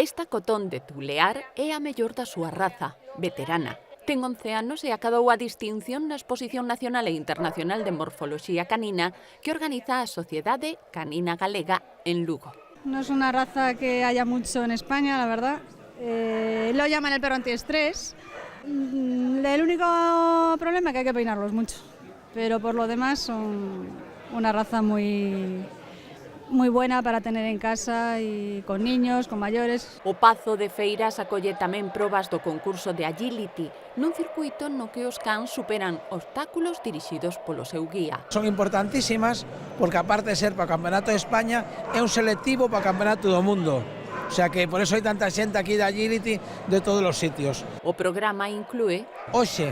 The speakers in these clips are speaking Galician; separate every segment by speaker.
Speaker 1: Esta cotón de Tulear é a mellor da súa raza, veterana. Ten 11 anos e acadou a distinción na Exposición Nacional e Internacional de Morfoloxía Canina que organiza a Sociedade Canina Galega en Lugo.
Speaker 2: No es una raza que haya mucho en España, la verdad. Lo llaman el perro antiestrés. El único problema es que hay que peinarlos mucho, pero por lo demás son una raza muy buena para tener en casa y con niños, con mayores.
Speaker 1: O Pazo de Feiras acolle tamén probas do concurso de Agility, nun circuito no que os cans superan obstáculos dirixidos polo seu guía.
Speaker 3: Son importantísimas porque, aparte de ser para o Campeonato de España, é un selectivo para o Campeonato do Mundo. O sea que por eso hai tanta xente aquí de Agility de todos os sitios.
Speaker 1: O programa inclúe
Speaker 3: hoxe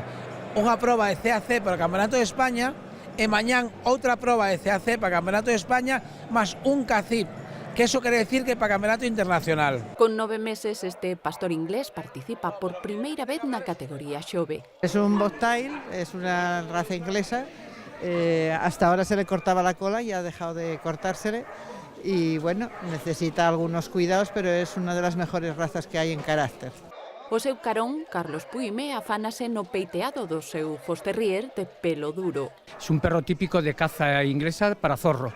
Speaker 3: unha proba de CAC para o Campeonato de España e mañán outra proba de CAC para o Campeonato de España máis un CACIP, que eso quere decir que para o Campeonato Internacional.
Speaker 1: Con 9 meses este pastor inglés participa por primeira vez na categoría xove.
Speaker 4: Es un bobtail, es una raza inglesa. Hasta ahora se le cortaba la cola y ha dejado de cortársele. Y bueno, necesita algunos cuidados, pero es una de las mejores razas que hay en carácter.
Speaker 1: O seu carón, Carlos Puime, afánase no peiteado do seu Fosterrier de pelo duro.
Speaker 5: Es un perro típico de caza inglesa para zorro.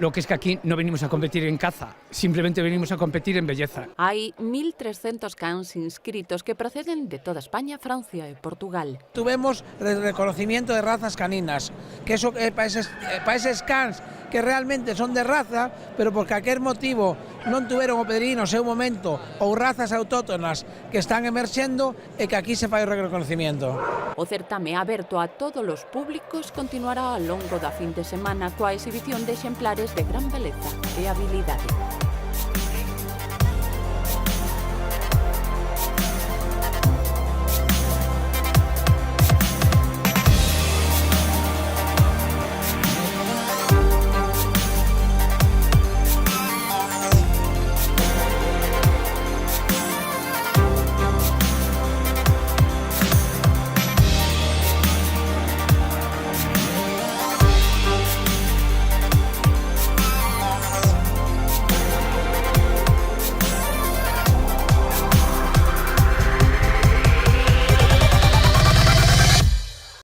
Speaker 5: Lo que es que aquí no venimos a competir en caza, simplemente venimos a competir en belleza.
Speaker 1: Hai 1.300 cans inscritos que proceden de toda España, Francia e Portugal.
Speaker 3: Tuvemos el reconocimiento de razas caninas, que eso para eses cans que realmente son de raza, pero por calquer motivo non tuveron o pedrino no seu momento ou razas autóctonas que están emerxendo e que aquí se fai o reconocimiento.
Speaker 1: O certame aberto a todos os públicos continuará ao longo da fin de semana coa exhibición de exemplares de gran beleza e habilidade.